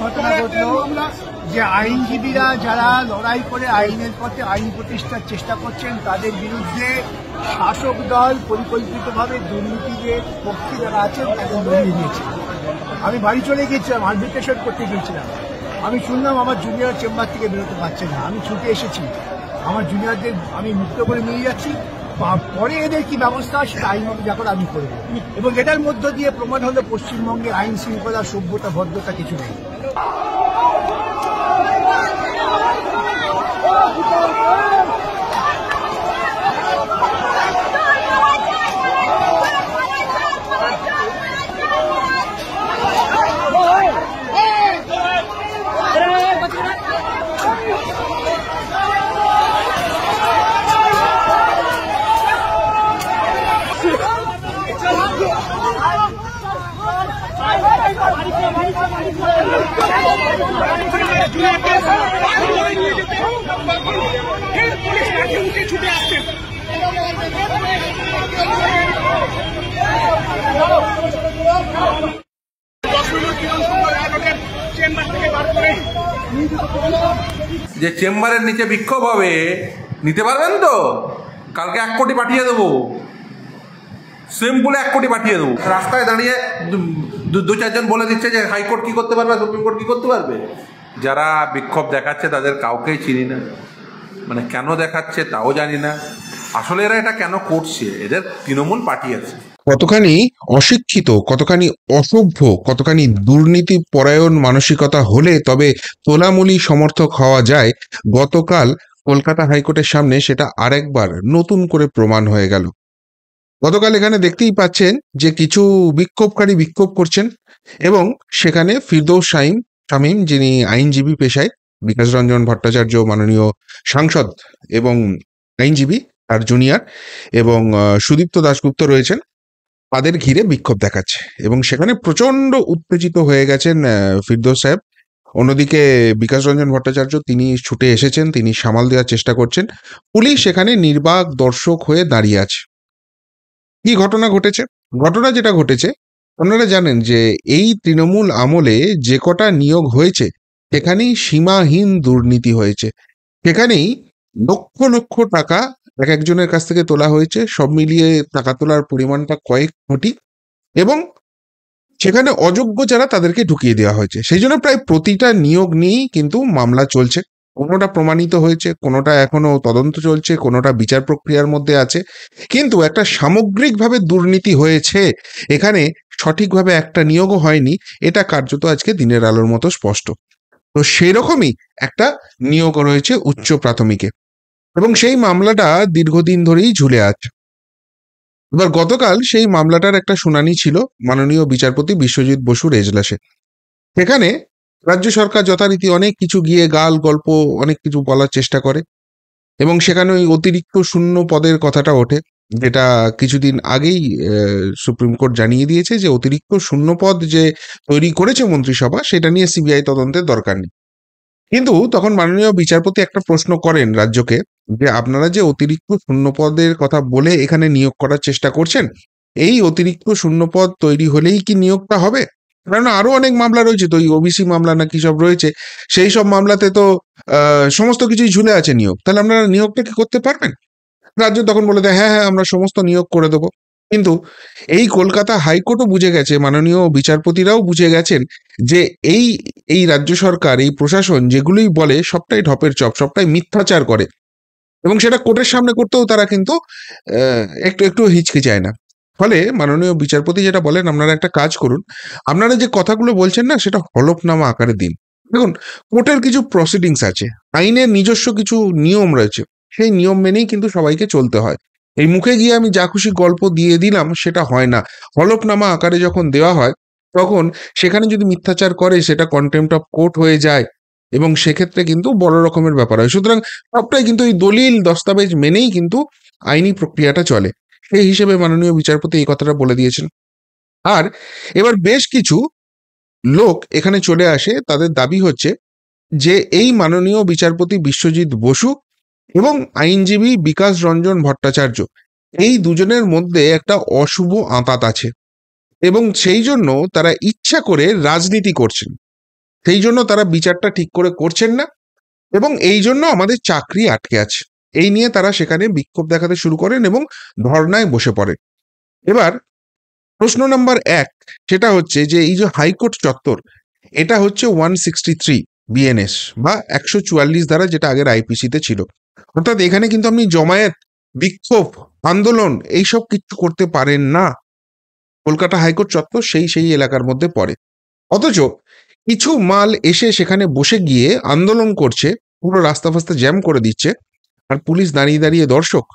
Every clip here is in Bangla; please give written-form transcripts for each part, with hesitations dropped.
ঘটনা ঘটলো যে আইনজীবীরা যারা লড়াই করে আইনের পথে আইন প্রতিষ্ঠার চেষ্টা করছেন তাদের বিরুদ্ধে শাসক দল পরিকল্পিতভাবে দুর্নীতিদের পক্ষে যারা আছেন তাদের লড়িয়ে দিয়েছে। আমি বাড়ি চলে গিয়েছিলাম, আর্বিট্রেশন করতে গিয়েছিলাম। আমি শুনলাম আমার জুনিয়র চেম্বার থেকে বেরোতে পারছে না। আমি ছুটে এসেছি, আমার জুনিয়রদের আমি মুক্ত করে নিয়ে যাচ্ছি। পরে এদের কি ব্যবস্থা সেটা আইন যখন আমি করব, এবং এটার মধ্য দিয়ে প্রমাণ হলো পশ্চিমবঙ্গে আইন শৃঙ্খলা, সভ্যতা, ভদ্রতা কিছু নেই। যে চেম্বারের নিচে বিক্ষোভ হবে, নিতে পারবেন তো? কালকে 1 কোটি পাঠিয়ে দেবো, সিম্পলে 1 কোটি পাঠিয়ে দেবো। রাস্তায় দাঁড়িয়ে 2-4 জন বলে দিচ্ছে যে হাইকোর্ট কি করতে পারবে, সুপ্রিম কোর্ট কি করতে পারবে। যারা বিক্ষোভ দেখাচ্ছে তাদের কাউকেই চিনি না, মানে কেন দেখাচ্ছে তাও জানি না। আসলে এরা এটা কেন করছে, এদের তৃণমূল পার্টি আছে। কতখানি অশিক্ষিত, কতখানি অসভ্য, কতখানি দুর্নীতি পরায়ণ মানসিকতা হলে তবে তোলামুলি সমর্থক হওয়া যায়, গতকাল কলকাতা হাইকোর্টের সামনে সেটা আরেকবার নতুন করে প্রমাণ হয়ে গেল। গতকাল এখানে দেখতেই পাচ্ছেন যে কিছু বিক্ষোভকারী বিক্ষোভ করছেন, এবং সেখানে ফিরদৌস শামীম, যিনি আইনজীবী পেশায়, বিকাশ রঞ্জন ভট্টাচার্য মাননীয় সাংসদ এবং আইনজীবী, আর জুনিয়র, এবং সুদীপ্ত দাশগুপ্ত রয়েছেন, তাদের ঘিরে বিক্ষোভ দেখাচ্ছে, এবং সেখানে প্রচন্ড উত্তেজিত হয়ে গেছেন ফিরদৌস সাহেব। অন্যদিকে বিকাশ রঞ্জন ভট্টাচার্য তিনি ছুটে এসেছেন, তিনি সামাল দেওয়ার চেষ্টা করছেন। পুলিশ সেখানে নির্বাক দর্শক হয়ে দাঁড়িয়ে আছে। কি ঘটনা ঘটেছে? ঘটনা যেটা ঘটেছে, আপনারা জানেন যে এই তৃণমূল আমলে যে কটা নিয়োগ হয়েছে সেখানেই সীমাহীন দুর্নীতি হয়েছে, সেখানেই লক্ষ লক্ষ টাকা এক একজনের কাছ থেকে তোলা হয়েছে। সব মিলিয়ে টাকা তোলার পরিমাণটা কয়েক কোটি, এবং সেখানে অযোগ্য যারা তাদেরকে ঢুকিয়ে দেওয়া হয়েছে। সেই জন্য প্রায় প্রতিটা নিয়োগ নিয়েই কিন্তু মামলা চলছে। কোনোটা প্রমাণিত হয়েছে, কোনোটা এখনো তদন্ত চলছে, কোনোটা বিচার প্রক্রিয়ার মধ্যে আছে, কিন্তু একটা সামগ্রিকভাবে দুর্নীতি হয়েছে। এখানে সঠিকভাবে একটা নিয়োগও হয়নি, এটা কার্যত আজকে দিনের আলোর মতো স্পষ্ট। তো সেই রকমই একটা নিয়োগ রয়েছে উচ্চ প্রাথমিকে, এবং সেই মামলাটা দীর্ঘদিন ধরেই ঝুলে আছে। এবার গতকাল সেই মামলাটার একটা শুনানি ছিল মাননীয় বিচারপতি বিশ্বজিৎ বসুর এজলাসে। সেখানে রাজ্য সরকার যথারীতি অনেক কিছু গিয়ে গাল গল্প অনেক কিছু বলার চেষ্টা করে, এবং সেখানে ওই অতিরিক্ত শূন্য পদের কথাটা ওঠে, যেটা কিছুদিন আগেই সুপ্রিম কোর্ট জানিয়ে দিয়েছে যে অতিরিক্ত শূন্য পদ যে তৈরি করেছে মন্ত্রিসভা, সেটা নিয়ে সিবিআই তদন্তের দরকার নেই। কিন্তু তখন মাননীয় বিচারপতি একটা প্রশ্ন করেন রাজ্যকে, যে আপনারা যে অতিরিক্ত শূন্যপদের কথা বলে এখানে নিয়োগ করার চেষ্টা করছেন, এই অতিরিক্ত শূন্যপদ তৈরি হলেই কি নিয়োগটা হবে? কারণ আরো অনেক মামলা রয়েছে, তো ওই ওবিসি মামলা নাকি সব রয়েছে, সেই সব মামলাতে তো সমস্ত কিছুই ঝুলে আছে নিয়োগ, তাহলে আপনারা নিয়োগটা কি করতে পারবেন? রাজ্য তখন বলে দেয়, হ্যাঁ হ্যাঁ আমরা সমস্ত নিয়োগ করে দেবো। কিন্তু এই কলকাতা হাইকোর্টও বুঝে গেছে, মাননীয় বিচারপতিরাও বুঝে গেছেন যে এই এই রাজ্য সরকার, এই প্রশাসন যেগুলোই বলে সবটাই ঢপের চপ, সবটাই মিথ্যাচার করে, এবং সেটা কোর্টের সামনে করতেও তারা কিন্তু একটু একটু হিচকিচায় না। ফলে মাননীয় বিচারপতি যেটা বলেন, আপনারা একটা কাজ করুন, আপনারা যে কথাগুলো বলছেন না সেটা হলফনামা আকারে দিন। দেখুন, কোর্টের কিছু প্রসিডিংস আছে, আইনের নিজস্ব কিছু নিয়ম রয়েছে, সেই নিয়ম মেনেই কিন্তু সবাইকে চলতে হয়। এই মুখে গিয়ে আমি যা খুশি গল্প দিয়ে দিলাম সেটা হয় না। হলফনামা আকারে যখন দেওয়া হয় তখন সেখানে যদি মিথ্যাচার করে সেটা কন্টেম্প্ট অফ কোর্ট হয়ে যায় এবং সেক্ষেত্রে কিন্তু বড় রকমের ব্যাপার হয়। সুতরাং সবটাই কিন্তু এই দলিল দস্তাবেজ মেনেই কিন্তু আইনি প্রক্রিয়াটা চলে। সেই হিসেবে মাননীয় বিচারপতি এই কথাটা বলে দিয়েছেন। আর এবার বেশ কিছু লোক এখানে চলে আসে, তাদের দাবি হচ্ছে যে এই মাননীয় বিচারপতি বিশ্বজিৎ বসু এবং আইনজীবী বিকাশ রঞ্জন ভট্টাচার্য, এই দুজনের মধ্যে একটা অশুভ আঁতাত আছে এবং সেই জন্য তারা ইচ্ছা করে রাজনীতি করছেন। সেই জন্য তারা বিচারটা ঠিক করে করছেন না এবং এই জন্য আমাদের চাকরি আটকে আছে। এই নিয়ে তারা সেখানে বিক্ষোভ দেখাতে শুরু করেন এবং ধর্নায় বসে পড়েন। এবার প্রশ্ন নাম্বার 1, সেটা হচ্ছে যে এই যে হাইকোর্ট চত্বর, এটা হচ্ছে 163 বিএনএস বা 144 ধারা, যেটা আগের আইপিসিতে ছিল। অর্থাৎ এখানে কিন্তু আপনি জমায়েত, বিক্ষোভ, আন্দোলন এইসব কিছু করতে পারেন না। কলকাতা হাইকোর্ট চত্বর সেই এলাকার মধ্যে পড়ে। অথচ কিছু মাল এসে সেখানে বসে গিয়ে আন্দোলন করছে, পুরো রাস্তা ফাস্তা জ্যাম করে দিচ্ছে, আর পুলিশ দাঁড়িয়ে দাঁড়িয়ে দর্শক।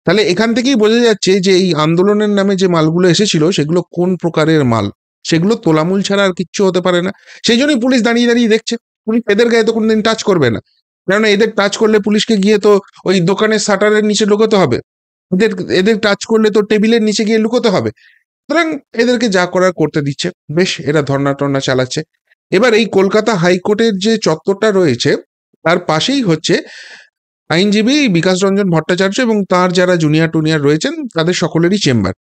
তাহলে এখান থেকেই বোঝা যাচ্ছে যে এই আন্দোলনের নামে যে মালগুলো এসেছিল সেগুলো কোন প্রকারের মাল। সেগুলো তোলামূল ছাড়া আর কিচ্ছু হতে পারে না। সেই জন্যই পুলিশ দাঁড়িয়ে দাঁড়িয়ে দেখছে। পুলিশ এদের গায়ে তো কোনোদিন টাচ করবে না, কেননা এদের টাচ করলে পুলিশকে গিয়ে তো ওই দোকানের শাটারের নিচে লুকোতে হবে, এদের এদের টাচ করলে তো টেবিলের নিচে গিয়ে লুকোতে হবে। সুতরাং এদেরকে যা করার করতে দিচ্ছে, বেশ এরা ধর্না টর্না চালাচ্ছে। এবার এই কলকাতা হাইকোর্টের যে চত্বরটা রয়েছে তার পাশেই হচ্ছে আইনজীবী বিকাশ রঞ্জন ভট্টাচার্য এবং তার যারা জুনিয়র টুনিয়র রয়েছেন তাদের সকলেরই চেম্বার।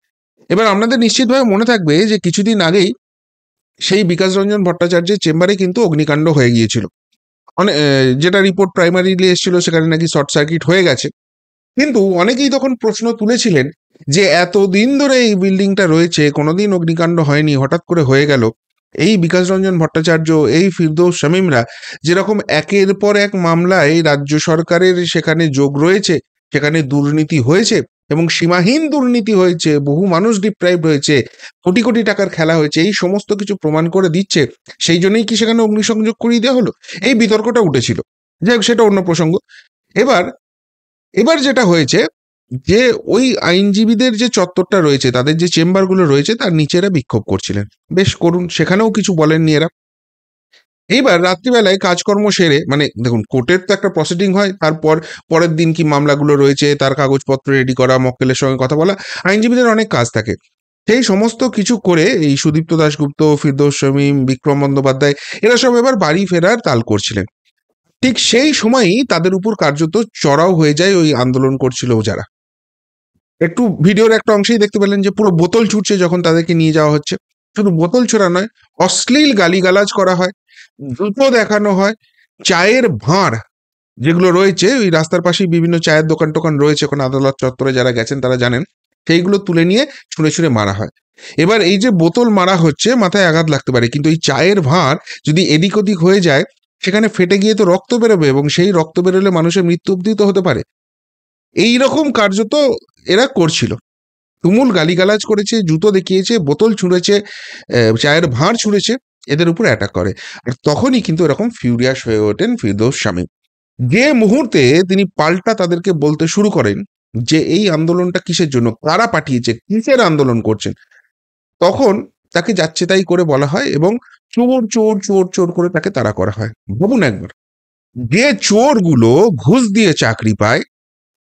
এবার আপনাদের নিশ্চিতভাবে মনে থাকবে যে কিছুদিন আগেই সেই বিকাশ রঞ্জন ভট্টাচার্যের চেম্বারে কিন্তু অগ্নিকাণ্ড হয়ে গিয়েছিল। অনেক যেটা রিপোর্ট প্রাইমারিলি এসেছিল সেখানে নাকি শর্ট সার্কিট হয়ে গেছে। কিন্তু অনেকেই তখন প্রশ্ন তুলেছিলেন যে এতদিন ধরে এই বিল্ডিংটা রয়েছে, কোনোদিন অগ্নিকাণ্ড হয়নি, হঠাৎ করে হয়ে গেল। এই বিকাশ রঞ্জন ভট্টাচার্য, এই ফিরদৌস শামীমরা যেরকম একের পর এক মামলায় রাজ্য সরকারের সেখানে যোগ রয়েছে, সেখানে দুর্নীতি হয়েছে এবং সীমাহীন দুর্নীতি হয়েছে, বহু মানুষ ডিপ্রাইভ হয়েছে, কোটি কোটি টাকার খেলা হয়েছে, এই সমস্ত কিছু প্রমাণ করে দিচ্ছে। সেই জন্যই কি সেখানে অগ্নিসংযোগ করিয়ে দেওয়া হলো? এই বিতর্কটা উঠেছিল। যাই হোক, সেটা অন্য প্রসঙ্গ। এবার এবার যেটা হয়েছে যে ওই আইনজীবীদের যে চত্বরটা রয়েছে, তাদের যে চেম্বারগুলো রয়েছে তার নিচে এরা বিক্ষোভ করছিলেন। বেশ করুন, সেখানেও কিছু বলেননি এরা। এইবার রাত্রিবেলায় কাজকর্ম সেরে, মানে দেখুন কোর্টের তো একটা প্রসিডিং হয়, তারপর পরের দিন কি মামলাগুলো রয়েছে তার কাগজপত্র রেডি করা, মক্কেলের সঙ্গে কথা বলা, আইনজীবীদের অনেক কাজ থাকে। সেই সমস্ত কিছু করে এই সুদীপ্ত দাশগুপ্ত, ফিরদৌস শামীম, বিক্রম বন্দ্যোপাধ্যায় এরা সব এবার বাড়ি ফেরার তাল করছিলেন। ঠিক সেই সময়ই তাদের উপর কার্যত চড়াও হয়ে যায় ওই আন্দোলন করছিল যারা। একটু ভিডিওর একটা অংশেই দেখতে পেলেন যে পুরো বোতল ছুটছে যখন তাদেরকে নিয়ে যাওয়া হচ্ছে। শুধু বোতল ছোড়া নয়, অশ্লীল গালিগালাজ করা হয়, জুতো দেখানো হয়, চায়ের ভাঁড় যেগুলো রয়েছে ওই রাস্তার পাশেই বিভিন্ন চায়ের দোকান টোকান রয়েছে, ওখানে আদালত চত্বরে যারা গেছেন তারা জানেন, সেইগুলো তুলে নিয়ে ছুঁড়ে ছুঁড়ে মারা হয়। এবার এই যে বোতল মারা হচ্ছে, মাথায় আঘাত লাগতে পারে, কিন্তু এই চায়ের ভাঁড় যদি এদিক ওদিক হয়ে যায় সেখানে ফেটে গিয়ে তো রক্ত বেরোবে এবং সেই রক্ত বেরোলে মানুষের মৃত্যু অব্দি তো হতে পারে। এইরকম কার্যত এরা করছিল। তুমুল গালিগালাজ করেছে, জুতো দেখিয়েছে, বোতল ছুঁড়েছে, চায়ের ভাঁড় ছুঁড়েছে, এদের উপর অ্যাটাক করে। আর তখনই কিন্তু এরকম ফিউরিয়াস হয়ে ওঠেন ফিরদৌস শামীম। যে মুহূর্তে তিনি পাল্টা তাদেরকে বলতে শুরু করেন যে এই আন্দোলনটা কিসের জন্য, কারা পাঠিয়েছে, কিসের আন্দোলন করছেন, তখন তাকে যাচ্ছে তাই করে বলা হয় এবং চোর চোর চোর চোর করে তাকে তাড়া করা হয়। ভাবুন একবার, যে চোরগুলো ঘুষ দিয়ে চাকরি পায়,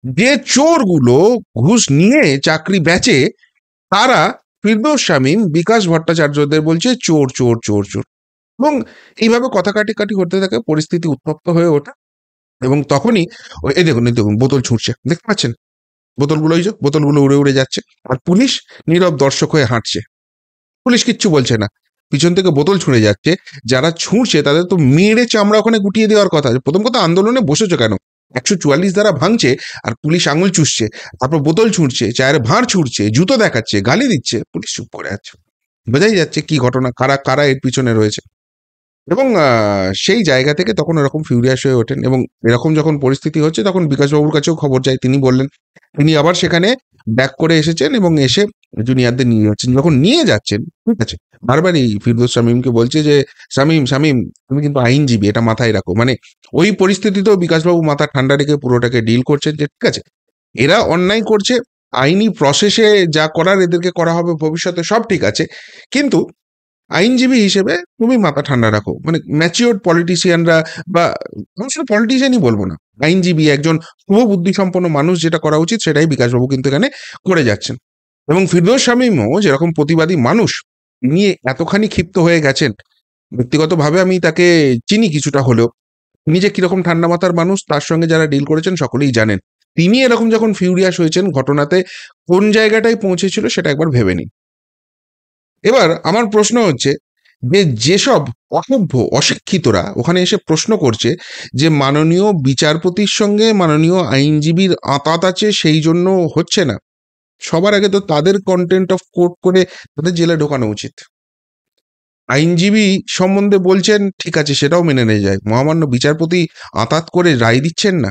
যে চোরগুলো ঘুষ নিয়ে চাকরি বেচে, তারা ফিরদৌস শামীম, বিকাশ ভট্টাচার্যদের বলছে চোর চোর চোর চোর। এবং এইভাবে কথা কাটি হতে থাকে, পরিস্থিতি উত্তপ্ত হয়ে ওঠে। এবং তখনই এই দেখুন বোতল ছুটছে, দেখতে পাচ্ছেন বোতলগুলো, এই যে বোতলগুলো উড়ে উড়ে যাচ্ছে, আর পুলিশ নীরব দর্শক হয়ে হাঁটছে। পুলিশ কিচ্ছু বলছে না, পিছন থেকে বোতল ছুঁড়ে যাচ্ছে। যারা ছুঁড়ছে তাদের তো মেরে চামড়া ওখানে গুটিয়ে দেওয়ার কথা। প্রথম কথা, আন্দোলনে বসেছো কেন? 144 ধারা ভাঙছে আর পুলিশ আঙুল চুষছে, তারপর বোতল ছুঁড়ছে, চায়ের ভাঁড় ছুঁড়ছে, জুতো দেখাচ্ছে, গালি দিচ্ছে, পুলিশ চুপ করে আছে। বোঝাই যাচ্ছে কি ঘটনা, কারা কারা এর পিছনে রয়েছে। এবং সেই জায়গা থেকে তখন এরকম ফিউরিয়াস হয়ে ওঠেন এবং এরকম যখন পরিস্থিতি হচ্ছে তখন বিকাশবাবুর কাছেও খবর যায়। তিনি বললেন, তিনি আবার সেখানে ব্যাক করে এসেছেন এবং এসে জুনিয়রদের নিয়ে যাচ্ছেন। যখন নিয়ে যাচ্ছেন, ঠিক আছে, বারবারই ফিরদৌস শামীমকে বলছে যে শামীম শামীম তুমি কিন্তু আইনজীবী, এটা মাথায় রাখো। মানে ওই পরিস্থিতিতেও বিকাশবাবু মাথা ঠান্ডা রেখে পুরোটাকে ডিল করছেন যে ঠিক আছে, এরা অন্যায় করছে, আইনি প্রসেসে যা করার এদেরকে করা হবে ভবিষ্যতে, সব ঠিক আছে, কিন্তু আইনজীবী হিসেবে তুমি মাথা ঠান্ডা রাখো। মানে ম্যাচিওর পলিটিশিয়ানরা বা আমি শুধু পলিটিশিয়ানই বলবো না, আইনজীবী একজন শুভ বুদ্ধি সম্পন্ন মানুষ যেটা করা উচিত সেটাই বিকাশবাবু কিন্তু এখানে করে যাচ্ছেন। এবং ফিরদৌস শামীমও যেরকম প্রতিবাদী মানুষ, তিনি এতখানি ক্ষিপ্ত হয়ে গেছেন। ব্যক্তিগতভাবে আমি তাকে চিনি কিছুটা হলেও, তিনি যে কিরকম ঠান্ডা মাথার মানুষ তার সঙ্গে যারা ডিল করেছেন সকলেই জানেন। তিনি এরকম যখন ফিউরিয়াস হয়েছেন ঘটনাতে কোন জায়গাটায় পৌঁছেছিল সেটা একবার ভেবে নিন। এবার আমার প্রশ্ন হচ্ছে যে যেসব অসভ্য অশিক্ষিতরা ওখানে এসে প্রশ্ন করছে যে মাননীয় বিচারপতির সঙ্গে মাননীয় আইনজীবীর আঁতাত আছে সেই জন্য হচ্ছে না, সবার আগে তো তাদের কন্টেন্ট অফ কোর্ট করে তাদের জেলে ঢোকানো উচিত। আইনজীবী সম্বন্ধে বলছেন ঠিক আছে, সেটাও মেনে নেওয়া যায়, মহামান্য বিচারপতি আঁতাত করে রায় দিচ্ছেন না,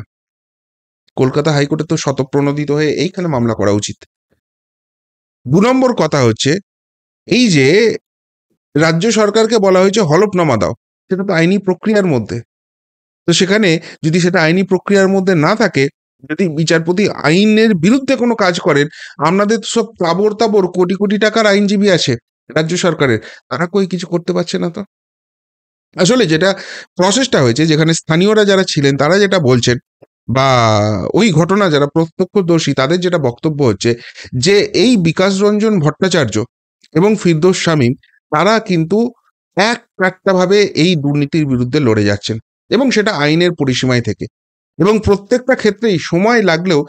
কলকাতা হাইকোর্টে তো শতপ্রণোদিত হয়ে এইখানে মামলা করা উচিত। 2 নম্বর কথা হচ্ছে এই যে রাজ্য সরকারকে বলা হয়েছে হলফনামা দাও, সেটা তো আইনি প্রক্রিয়ার মধ্যে। তো সেখানে যদি সেটা আইনি প্রক্রিয়ার মধ্যে না থাকে, যদি বিচারপতি আইনের বিরুদ্ধে কোনো কাজ করেন, আপনাদের তো সব তাবর তাবর কোটি কোটি টাকার আইনজীবী আছে রাজ্য সরকারের, তারা কই কিছু করতে পারছে না। তো আসলে যেটা প্রসেসটা হয়েছে, যেখানে স্থানীয়রা যারা ছিলেন তারা যেটা বলছেন বা ওই ঘটনা যারা প্রত্যক্ষদর্শী তাদের যেটা বক্তব্য হচ্ছে যে এই বিকাশ রঞ্জন ভট্টাচার্য এবং ফিরদৌস শামীম তারা কিন্তু ভাবে এই দুর্নীতির বিরুদ্ধে লড়ে যাচ্ছেন এবং সেটা আইনের পরিসীমায় থেকে, এবং প্রত্যেকটা ক্ষেত্রেই সময় লাগলেও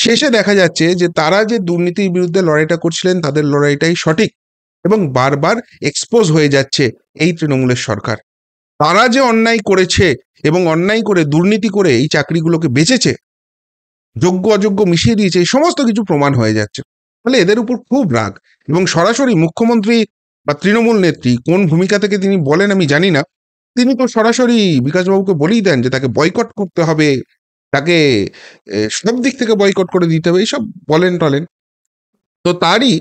শেষে দেখা যাচ্ছে যে তারা যে দুর্নীতির বিরুদ্ধে লড়াইটা করছিলেন তাদের লড়াইটাই সঠিক, এবং বারবার এক্সপোজ হয়ে যাচ্ছে এই তৃণমূলের সরকার। তারা যে অন্যায় করেছে এবং অন্যায় করে দুর্নীতি করে এই চাকরিগুলোকে বেচেছে, যোগ্য অযোগ্য মিশিয়ে দিয়েছে, এই সমস্ত কিছু প্রমাণ হয়ে যাচ্ছে। ফলে এদের উপর খুব রাগ, এবং সরাসরি মুখ্যমন্ত্রী বা তৃণমূল নেত্রী কোন ভূমিকা থেকে তিনি বলেন আমি জানি না, তিনি তো সরাসরি বিকাশবাবুকে বলেই দেন যে তাকে বয়কট করতে হবে, তাকে সব দিক থেকে বয়কট করে দিতে হবে, এইসব বলেন টলেন। তো তারই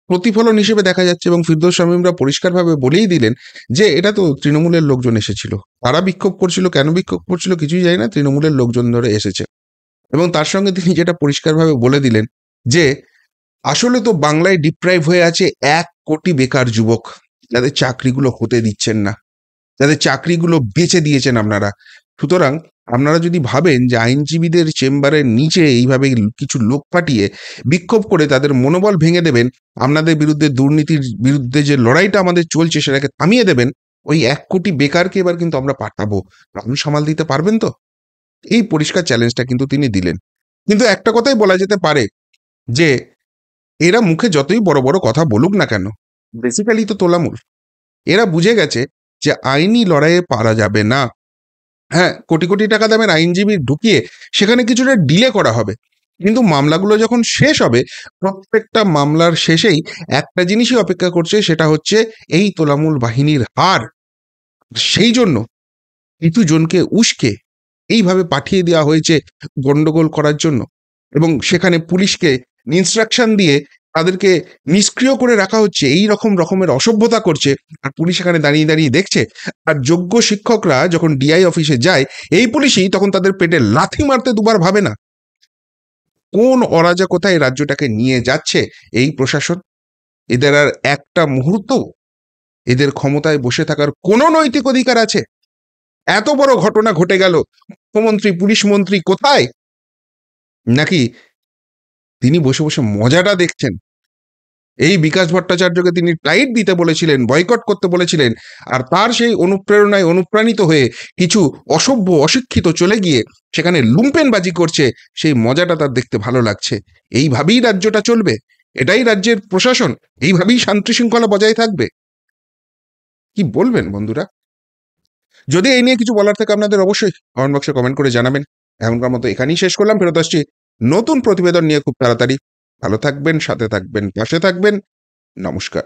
প্রতিফলন হিসেবে দেখা যাচ্ছে, এবং ফিরদৌস শামীমরা পরিষ্কারভাবে বলেই দিলেন যে এটা তো তৃণমূলের লোকজন এসেছিল, তারা বিক্ষোভ করছিল, কেন বিক্ষোভ করছিল কিছুই জানি না, তৃণমূলের লোকজন ধরে এসেছে। এবং তার সঙ্গে তিনি যেটা পরিষ্কারভাবে বলে দিলেন যে আসলে তো বাংলায় ডিপ্রাইভ হয়ে আছে 1 কোটি বেকার যুবক, যাদের চাকরিগুলো হতে দিচ্ছেন না, যাদের চাকরিগুলো বেচে দিয়েছেন আপনারা। সুতরাং আপনারা যদি ভাবেন যে আইনজীবীদের চেম্বারের নিচে এইভাবে কিছু লোক পাঠিয়ে বিক্ষোভ করে তাদের মনোবল ভেঙে দেবেন, আপনাদের বিরুদ্ধে দুর্নীতির বিরুদ্ধে যে লড়াইটা আমাদের চলছে সেটাকে থামিয়ে দেবেন, ওই 1 কোটি বেকারকে এবার কিন্তু আমরা পাঠাবো, আপনি সামাল দিতে পারবেন তো? এই পরিষ্কার চ্যালেঞ্জটা কিন্তু তিনি দিলেন। কিন্তু একটা কথাই বলা যেতে পারে যে এরা মুখে যতই বড় বড় কথা বলুক না কেন, বেসিক্যালি তো তোলামূল। এরা বুঝে গেছে যে আইনি লড়াইয়ে পারা যাবে না। হ্যাঁ, কোটি কোটি টাকা দামের আইনজীবী ঢুকিয়ে সেখানে কিছুটা ডিলে করা হবে, কিন্তু মামলাগুলো যখন শেষ হবে, প্রত্যেকটা মামলার শেষেই একটা জিনিসই অপেক্ষা করছে, সেটা হচ্ছে এই তোলামূল বাহিনীর হার। সেই জন্য কিছু জনকে উস্কে এইভাবে পাঠিয়ে দেওয়া হয়েছে গন্ডগোল করার জন্য, এবং সেখানে পুলিশকে ইনস্ট্রাকশন দিয়ে তাদেরকে নিষ্ক্রিয় করে রাখা হচ্ছে, এই রকমের অসভ্যতা করছে, আর পুলিশ এখানে দাঁড়িয়ে দাঁড়িয়ে দেখছে। আর যোগ্য শিক্ষকরা যখন ডিআই অফিসে যায়, এই পুলিশই তখন তাদের পেটে লাথি মারতে দুবার ভাবে না। কোন অরাজকতায় রাজ্যটাকে নিয়ে যাচ্ছে এই প্রশাসন! এদের আর একটা মুহূর্ত এদের ক্ষমতায় বসে থাকার কোনো নৈতিক অধিকার আছে? এত বড় ঘটনা ঘটে গেল, মুখ্যমন্ত্রী পুলিশ মন্ত্রী কোথায়? নাকি তিনি বসে বসে মজাটা দেখছেন? এই বিকাশ ভট্টাচার্যকে তিনি টাইট দিতে বলেছিলেন, বয়কট করতে বলেছিলেন, আর তার সেই অনুপ্রেরণায় অনুপ্রাণিত হয়ে কিছু অসভ্য অশিক্ষিত চলে গিয়ে সেখানে লুম্পেনবাজি করছে, সেই মজাটা তার দেখতে ভালো লাগছে। এইভাবেই রাজ্যটা চলবে? এটাই রাজ্যের প্রশাসন? এইভাবেই শান্তি শৃঙ্খলা বজায় থাকবে? কি বলবেন বন্ধুরা? যদি এই নিয়ে কিছু বলার থাকে আপনাদের অবশ্যই কমেন্ট বক্সে কমেন্ট করে জানাবেন। এখনকার মতো এখানেই শেষ করলাম, ফেরত আসছি নতুন প্রতিবেদন নিয়ে খুব তাড়াতাড়ি। ভালো থাকবেন, সাথে থাকবেন, পাশে থাকবেন। নমস্কার।